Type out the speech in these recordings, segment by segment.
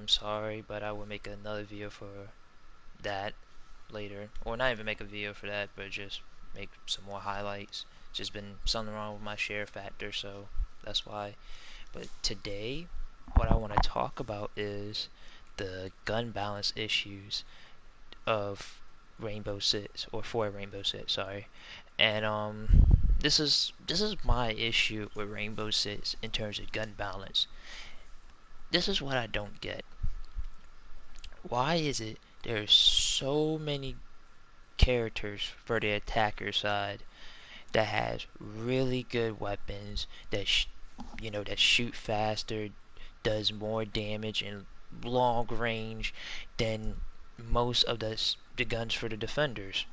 I'm sorry, but I will make another video for that later. Or not even make a video for that, but just make some more highlights. Just been something wrong with my share factor, so that's why. But today, what I want to talk about is the gun balance issues of Rainbow Six, or for Rainbow Six, sorry. And this is my issue with Rainbow Six in terms of gun balance. This is what I don't get. Why is it there's so many characters for the attacker side that has really good weapons that shoot faster, does more damage in long range than most of the guns for the defenders?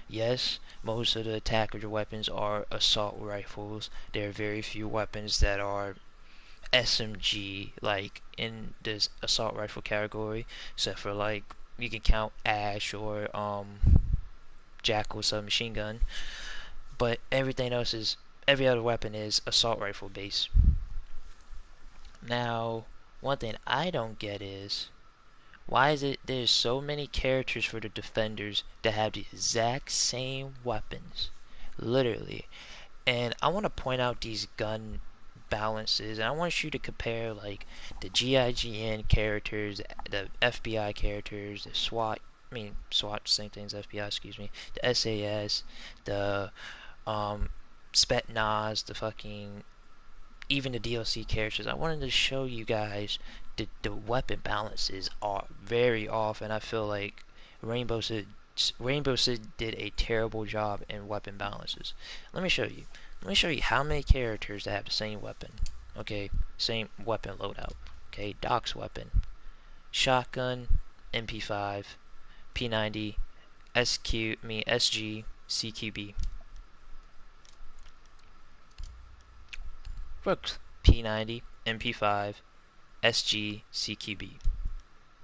Yes, most of the attacker weapons are assault rifles. There are very few weapons that are SMG, like in this assault rifle category, except for like you can count Ash or Jackal submachine gun, but every other weapon is assault rifle based. Now, one thing I don't get is why is it there's so many characters for the defenders that have the exact same weapons, literally. And I want to point out these gun balances, and I want you to compare like the GIGN characters, the FBI characters, the SWAT. I mean, SWAT, same thing as FBI. Excuse me. The SAS, the Spetsnaz, the fucking even the DLC characters. I wanted to show you guys the weapon balances are very off, and I feel like Rainbow Six Rainbow Six did a terrible job in weapon balances. Let me show you. Let me show you how many characters that have the same weapon. Okay, same weapon loadout. Okay, Doc's weapon. Shotgun, MP5, P90, SG, CQB. Works. P90, MP5, SG, CQB.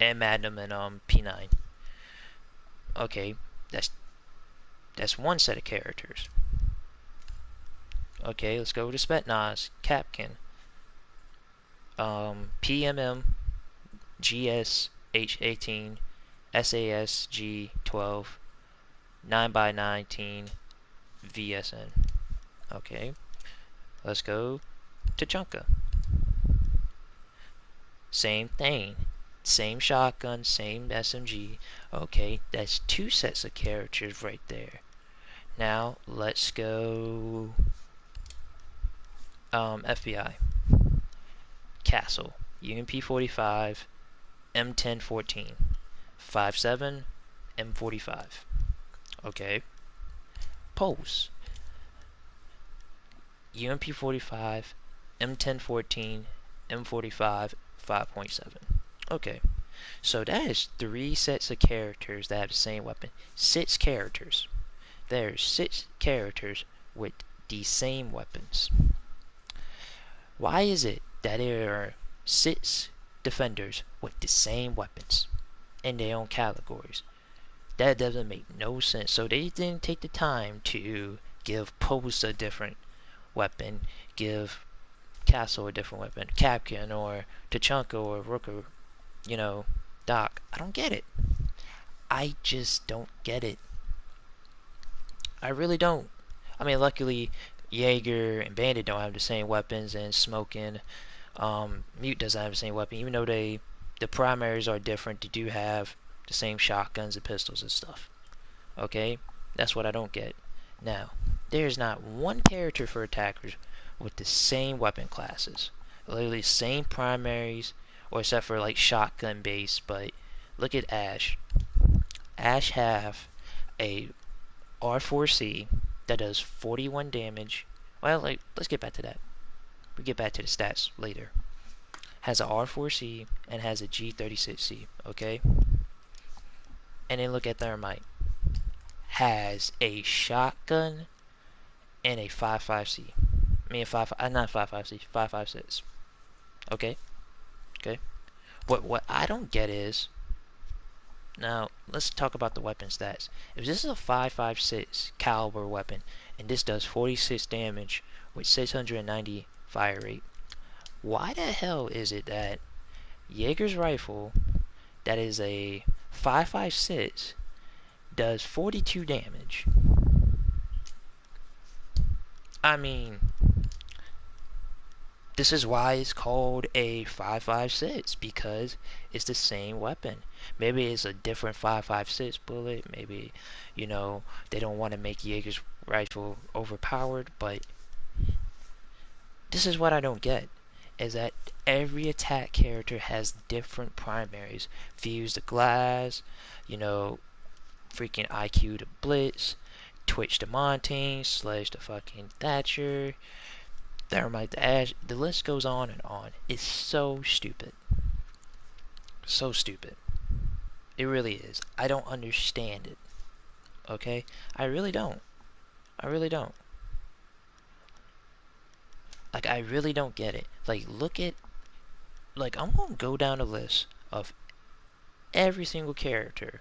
And Magnum and P9. Okay, that's one set of characters. Okay, let's go to Spetsnaz, Kapkan, PMM, GSH18, SASG12, 9x19, VSN. Okay, let's go to Chunka. Same thing. Same shotgun, same SMG. Okay, that's two sets of characters right there. Now, let's go FBI. Castle. UMP45, M1014. 5.7, M45. Okay. Pulse. UMP45, M1014, M45, 5.7. Okay. So that is three sets of characters that have the same weapon. 6 characters. There's 6 characters with the same weapons. Why is it that there are 6 defenders with the same weapons in their own categories? That doesn't make no sense. So they didn't take the time to give Pulse a different weapon, give Castle a different weapon, Kapkan or Tachanka or Rooker, Doc. I don't get it. I just don't get it. I really don't. I mean, luckily, Jaeger and Bandit don't have the same weapons, and Smoking, Mute doesn't have the same weapon, even though the primaries are different. They do have the same shotguns and pistols and stuff. Okay, that's what I don't get. Now, there's not one character for attackers with the same weapon classes, literally same primaries, or except for like shotgun base. But look at Ash. Ash have a R4C that does 41 damage. Well, let's get back to that. We get back to the stats later. Has a R4C and has a G36C. Okay. And then look at Thermite. Has a shotgun and a 5.5C. I mean, not 5.5C, 5.56. Okay? Okay? What I don't get is, now, let's talk about the weapon stats. If this is a 5.56 caliber weapon, and this does 46 damage with 690 fire rate, why the hell is it that Jaeger's rifle, that is a 5.56, does 42 damage. I mean, this is why it's called a 5.56, because it's the same weapon. Maybe it's a different 5.56 bullet. Maybe, you know, they don't want to make Jaeger's rifle overpowered, but this is what I don't get, is that every attack character has different primaries. Fuse to Glass, you know, freaking IQ to Blitz, Twitch to Montagne, Sledge to fucking Thatcher, Thermite to Ash. The list goes on and on. It's so stupid. So stupid. It really is. I don't understand it. Okay? I really don't. I really don't. Like, I really don't get it. Like, look at... Like, I'm gonna go down a list of every single character,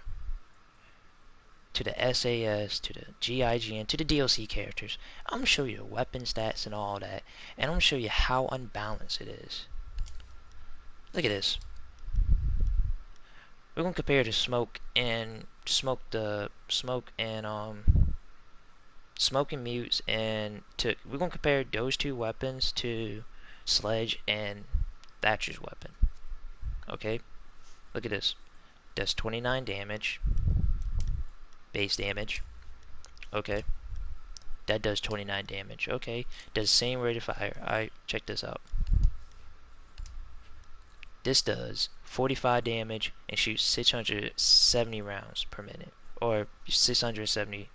to the SAS, to the GIGN, to the DLC characters. I'm gonna show you the weapon stats and all that, and I'm gonna show you how unbalanced it is. Look at this. We're gonna compare the smoke and smoke and mutes, and we're gonna compare those two weapons to Sledge and Thatcher's weapon. Okay, look at this. Does 29 damage, base damage. Okay, that does 29 damage. Okay, does the same rate of fire. Alright, check this out. This does 45 damage and shoots 670 rounds per minute, or 670.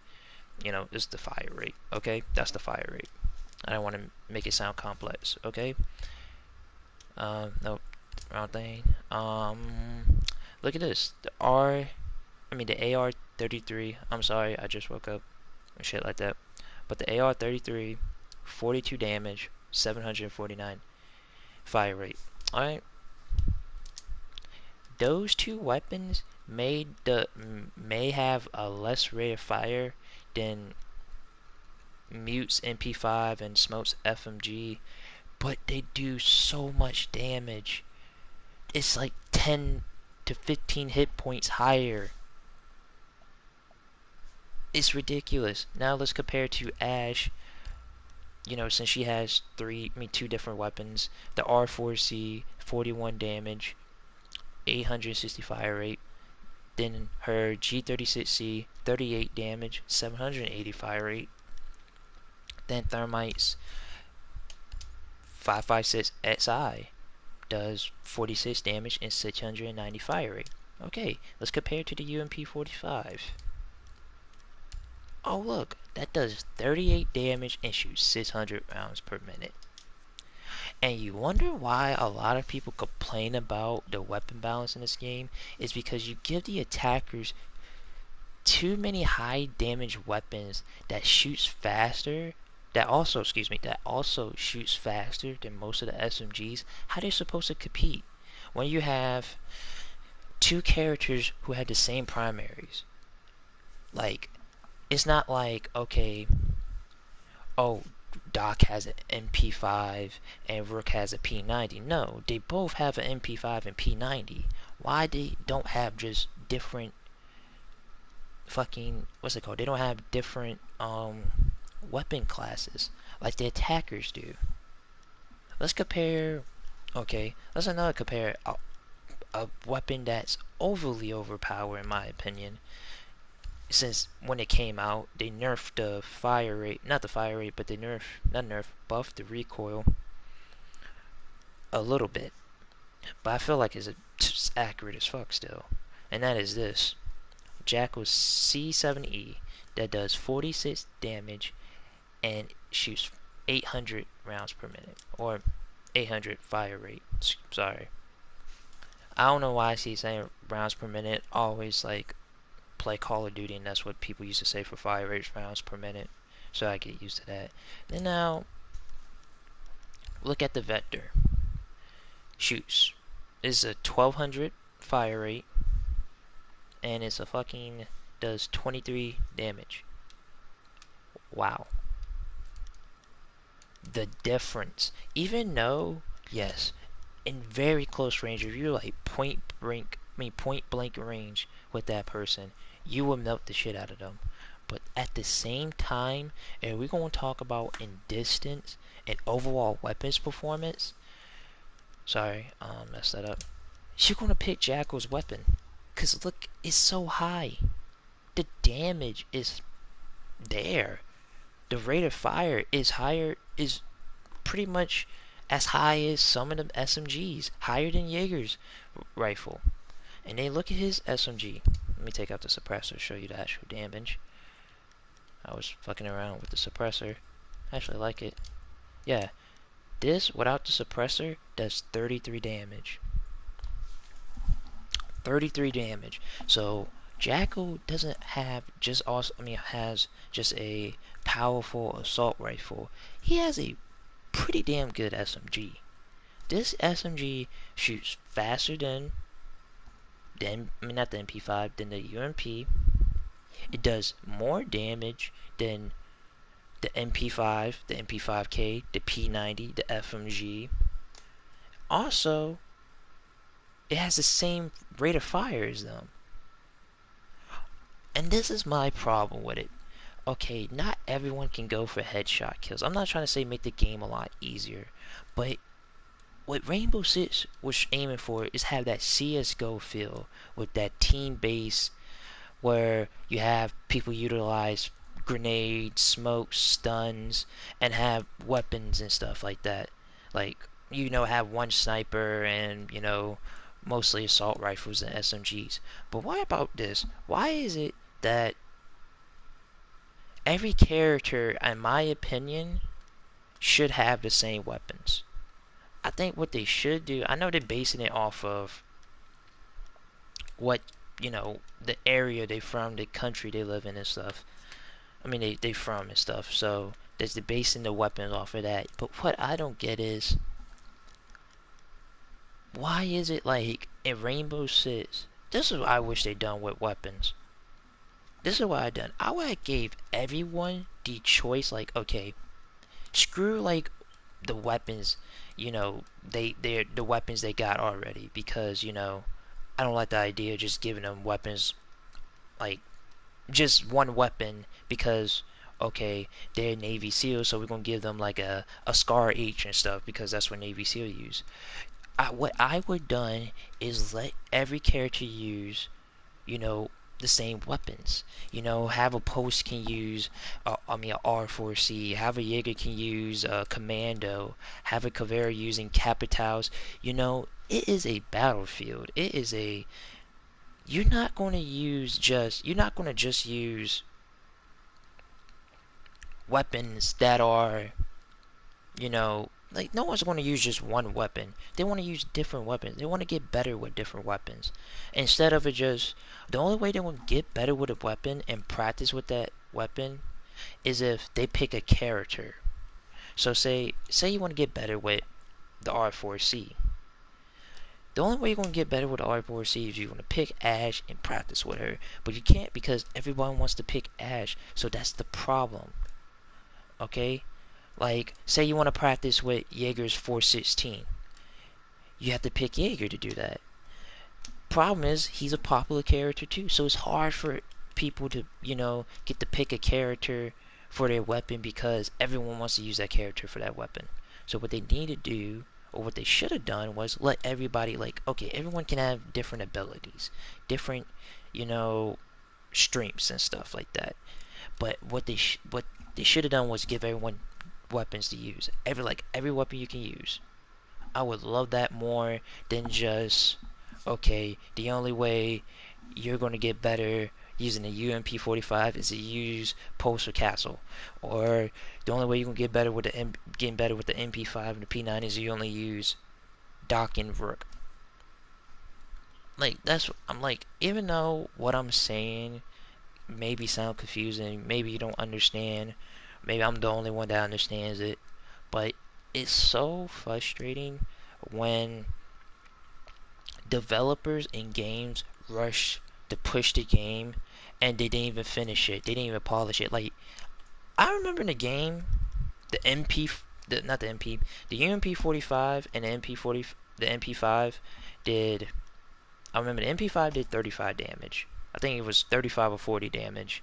You know, is the fire rate. Okay, that's the fire rate. I don't want to make it sound complex. Okay. Nope, wrong thing. Look at this. The AR-33. I'm sorry, I just woke up and shit like that. But the AR-33, 42 damage, 749 fire rate. Alright. Those two weapons may have a less rate of fire than Mute's MP5 and Smoke's FMG, but they do so much damage. It's like 10 to 15 hit points higher. It's ridiculous. Now let's compare to Ash. You know, since she has two different weapons. The R4C, 41 damage, 860 fire rate. Then her G36C, 38 damage, 780 fire rate. Then Thermite's 5.56 XI does 46 damage and 690 fire rate. Okay, let's compare to the UMP45. Oh look, that does 38 damage and shoots 600 rounds per minute. And you wonder why a lot of people complain about the weapon balance in this game is because you give the attackers too many high damage weapons that shoots faster, that also shoots faster than most of the SMGs. How are they supposed to compete when you have two characters who had the same primaries? Like, it's not like, okay, oh, Doc has an MP5 and Rook has a P90. No, they both have an MP5 and P90. Why they don't have just different fucking, what's it called? They don't have different weapon classes like the attackers do. Let's compare. Okay, let's compare a weapon that's overly overpowered in my opinion. Since when it came out, they nerfed the fire rate, not the fire rate, but they buffed the recoil a little bit. But I feel like it's accurate as fuck still. And that is this. Jackal's C7E that does 46 damage and shoots 800 rounds per minute, or 800 fire rate. Sorry. I don't know why I see saying rounds per minute. Always like play Call of Duty, and that's what people used to say for fire rate, rounds per minute. So I get used to that. Then now, look at the Vector. Shoots. It's a 1200 fire rate, and it's a fucking does 23 damage. Wow. The difference. Even though, yes, in very close range, if you're like point blank range with that person, you will melt the shit out of them. But at the same time, if we're going to talk about in distance and overall weapons performance, sorry, messed that up. You're going to pick Jackal's weapon. Because look, it's so high. The damage is there. The rate of fire is higher, is pretty much as high as some of the SMGs. Higher than Jaeger's rifle. And then look at his SMG. Let me take out the suppressor, show you the actual damage. I was fucking around with the suppressor. I actually like it. Yeah, this without the suppressor does 33 damage. 33 damage. So Jackal doesn't have just also, has just a powerful assault rifle. He has a pretty damn good SMG. This SMG shoots faster than not the MP5, than the UMP. It does more damage than the MP5, the MP5K, the P90, the FMG. Also, it has the same rate of fire as them. And this is my problem with it. Okay, not everyone can go for headshot kills. I'm not trying to say make the game a lot easier, but what Rainbow Six was aiming for is have that CSGO feel with that team base where you have people utilize grenades, smoke, stuns, and have weapons and stuff like that. Like, have one sniper and, mostly assault rifles and SMGs. But why about this? Why is it that every character, in my opinion, should have the same weapons? I think what they should do, I know they're basing it off of what, the area they from, the country they live in and stuff. They from and stuff, so they're basing the weapons off of that. But what I don't get is, why is it like in Rainbow Six? This is what I wish they'd done with weapons. This is what I done. I would have gave everyone the choice, like, okay, screw like the weapons, they're the weapons they got already, because I don't like the idea of just giving them weapons, like just one weapon, because okay, they're Navy SEAL, so we're gonna give them like a Scar H and stuff, because that's what Navy SEAL use. What I would done is let every character use, the same weapons. Have a post can use, a R4C. Have a Jaeger can use a Commando. Have a Caveira using Capitals. It is a battlefield. It is a. You're not going to use just. You're not going to just use weapons that are, like, no one's going to use just one weapon. They want to use different weapons. They want to get better with different weapons. Instead of it just, the only way they will get better with a weapon and practice with that weapon is if they pick a character. So say you want to get better with the R4C. The only way you're going to get better with the R4C is you're going to pick Ash and practice with her. But you can't, because everyone wants to pick Ash. So that's the problem. Okay? Like, say you want to practice with Jaeger's 416. You have to pick Jaeger to do that. Problem is, he's a popular character too, so it's hard for people to, get to pick a character for their weapon, because everyone wants to use that character for that weapon. So what they need to do, or what they should have done, was let everybody, like, okay, everyone can have different abilities, different, strengths and stuff like that. But what they should have done was give everyone weapons to use. Every weapon you can use. I would love that more than just, okay, the only way you're going to get better using the UMP45 is to use Post or Castle, or the only way you can get better with getting better with the MP5 and the P9 is you only use Doc and Rook. Like, I'm like, even though what I'm saying maybe sound confusing, maybe you don't understand, maybe I'm the only one that understands it, but it's so frustrating when developers in games rush to push the game and they didn't even finish it. They didn't even polish it. Like, I remember in the game, the MP, not the MP, the UMP 45 and the MP 40, the MP5 did. I remember the MP5 did 35 damage. I think it was 35 or 40 damage.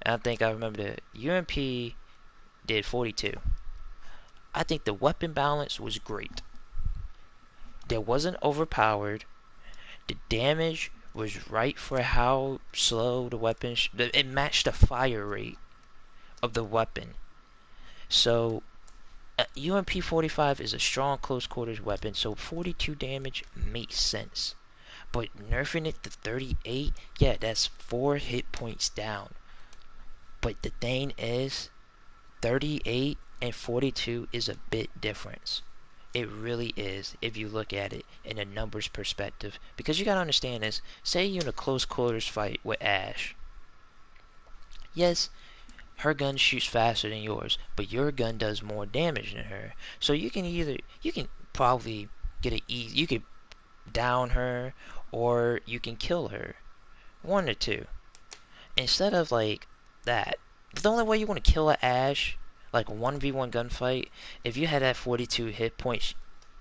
And I think I remember the UMP did 42. I think the weapon balance was great. It wasn't overpowered. The damage was right for how slow the weapon. It matched the fire rate of the weapon. So UMP 45 is a strong close quarters weapon, so 42 damage makes sense. But nerfing it to 38, yeah, that's 4 hit points down. But the thing is, 38 and 42 is a bit difference. It really is if you look at it in a numbers perspective. Because you gotta understand this. Say you're in a close quarters fight with Ash. Yes, her gun shoots faster than yours, but your gun does more damage than her. So you can probably get it easy. You could down her, or you can kill her. One or two. Instead of like that. The only way you want to kill an Ash, like a 1v1 gunfight, if you had that 42 hit points,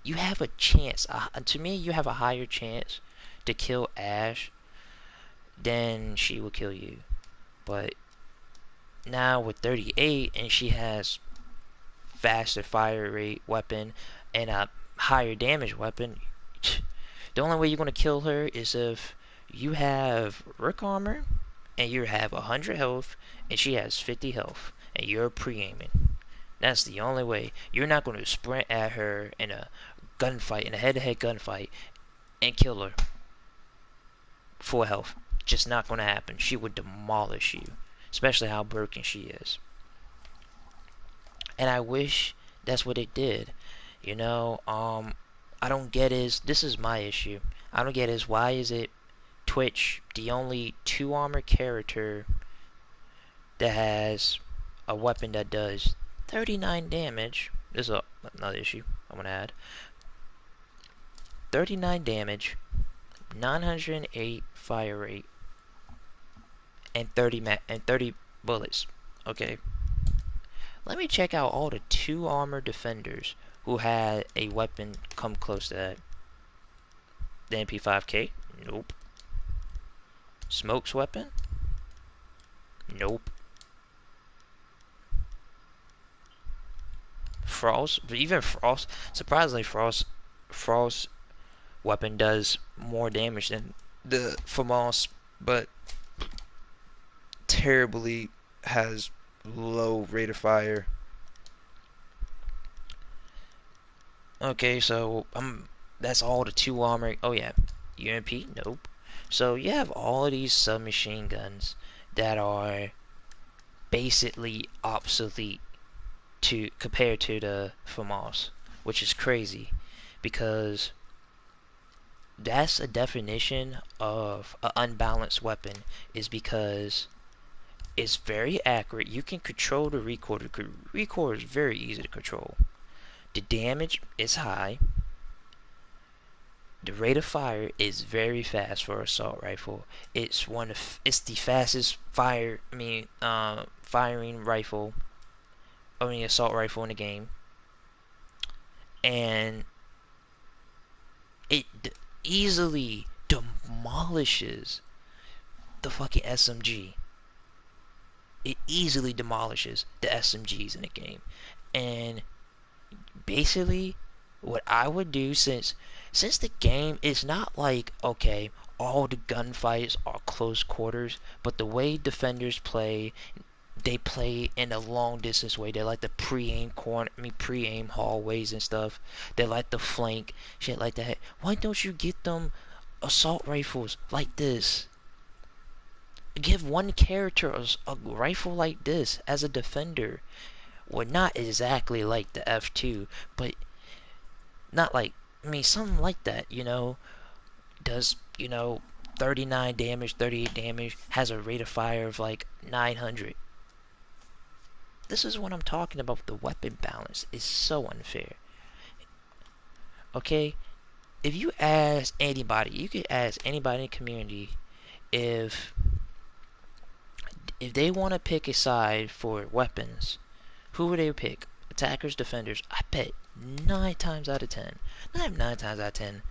you have a chance. To me, you have a higher chance to kill Ash than she will kill you. But now with 38, and she has faster fire rate weapon and a higher damage weapon, the only way you're going to kill her is if you have Rook armor and you have 100 health and she has 50 health and you're pre-aiming. That's the only way. You're not going to sprint at her in a gunfight, in a head-to-head gunfight, and kill her full health. Just not going to happen. She would demolish you, especially how broken she is. And I wish that's what it did. You know, I don't get is this is my issue. I don't get is why is it Twitch the only 2 armor character that has a weapon that does 39 damage. This is another issue I'm gonna add. 39 damage, 908 fire rate, and 30 bullets. Okay. Let me check out all the 2 armor defenders who had a weapon come close to that. The MP5K? Nope. Smoke's weapon? Nope. Frost, even Frost, surprisingly, Frost weapon does more damage than the FAMAS, but terribly has low rate of fire. Okay, so that's all the 2 armor. Oh yeah, UMP, nope. So you have all of these submachine guns that are basically obsolete to compared to the FAMAS, which is crazy because that's a definition of an unbalanced weapon, is because it's very accurate. You can control the recoil. The recoil is very easy to control. The damage is high. The rate of fire is very fast for an assault rifle. It's the fastest firing rifle, assault rifle in the game, and it easily demolishes the fucking SMG. It easily demolishes the SMGs in the game, and basically, what I would do since the game is not like, okay, all the gunfights are close quarters, but the way defenders play, they play in a long distance way. They like the pre-aim hallways and stuff. They like the flank, shit like that. Why don't you get them assault rifles like this? Give one character a rifle like this as a defender. Well, not exactly like the F2, but not like, something like that, does, 39 damage, 38 damage, has a rate of fire of like 900. This is what I'm talking about. The weapon balance is so unfair. Okay? If you ask anybody, you could ask anybody in the community if they want to pick a side for weapons, who would they pick? Attackers, defenders? I bet 9 times out of 10, not 9 times out of 10,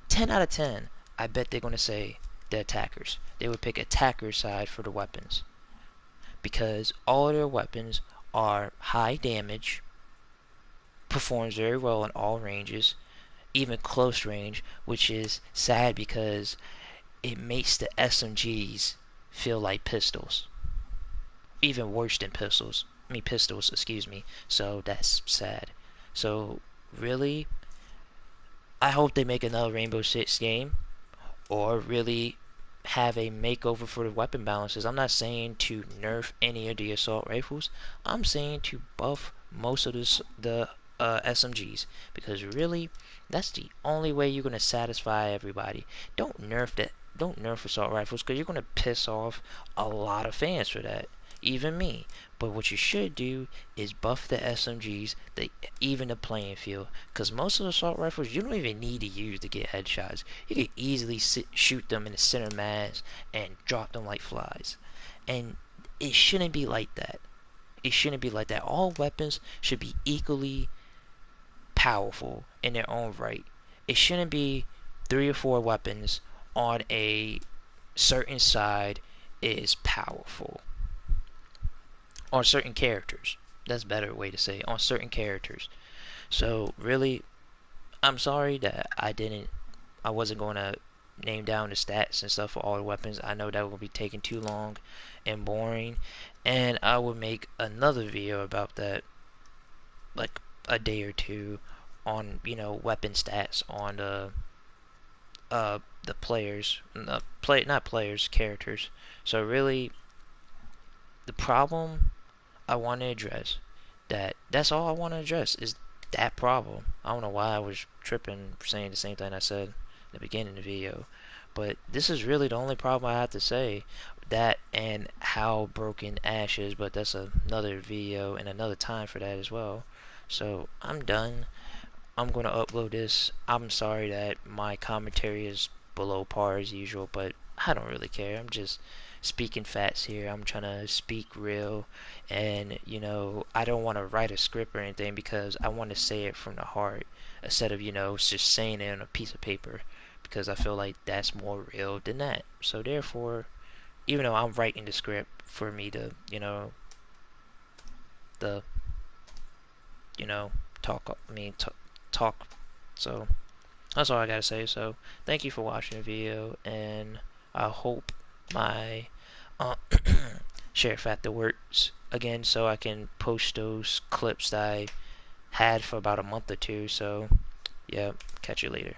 10 out of 10, I bet they're going to say the attackers. They would pick attacker side for the weapons. Because all of their weapons are high damage, performs very well in all ranges, even close range, which is sad because it makes the SMGs feel like pistols. Even worse than pistols. Pistols, excuse me. So that's sad. So, really, I hope they make another Rainbow Six game, or really have a makeover for the weapon balances. I'm not saying to nerf any of the assault rifles. I'm saying to buff most of the SMGs, because really, that's the only way you're gonna satisfy everybody. Don't nerf that. Don't nerf assault rifles, because you're gonna piss off a lot of fans for that, even me. But what you should do is buff the SMGs, even the playing field, because most of the assault rifles you don't even need to use to get headshots. You can easily shoot them in the center mass and drop them like flies. And it shouldn't be like that. It shouldn't be like that. All weapons should be equally powerful in their own right. It shouldn't be 3 or 4 weapons on a certain side is powerful. On certain characters. That's a better way to say it. On certain characters. So really, I'm sorry that I wasn't going to name down the stats and stuff for all the weapons. I know that will be taking too long and boring, and I will make another video about that, like a day or two, on weapon stats on the players, not players, characters. So really, the problem I want to address, that's all I want to address, is that problem. I don't know why I was tripping saying the same thing I said in the beginning of the video, but this is really the only problem I have to say. That and how broken Ash is, but that's another video and another time for that as well. So I'm done. I'm gonna upload this. I'm sorry that my commentary is below par as usual, but I don't really care. I'm just speaking facts here. I'm trying to speak real, and I don't want to write a script or anything, because I want to say it from the heart instead of just saying it on a piece of paper, because I feel like that's more real than that. So therefore, even though I'm writing the script for me to the talk, talk. So that's all I gotta say. So thank you for watching the video, and I hope my share factor works again, so I can post those clips that I had for about a month or two. So yeah, catch you later.